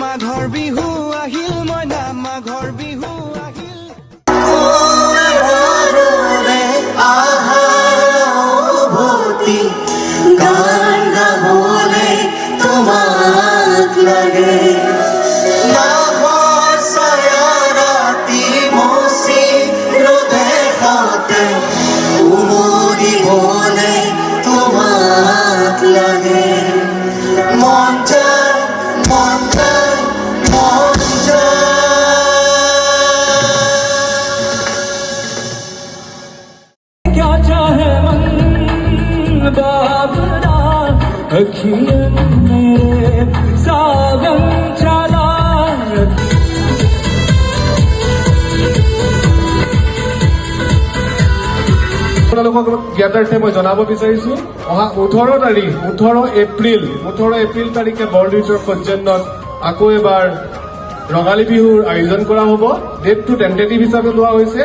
মাঘৰ বিহু আহিল মইনা মাঘৰ বিহু আহিল গান গাবলে তোমাক লাগে নাহৰ ছায়া ৰাতি মচি ৰ'দে খাতে উমলিবলে তোমাক লাগে মন যায় মন যায় মন যায় क्या चाहे मन बाबरा अखियन मेरे सावन चला আপোনালোকক জ্ঞাতাৰ্থে মই জনাব বিচাৰিছো অহা 18 এপ্ৰিল তাৰিখে বৰদিনৰ সজ্জন্যত আকৌ এবাৰ ৰঙালী বিহুৰ আয়োজন কৰা হ'ব। ডেটটো টেন্টেটিভ হিচাপে লোৱা হৈছে।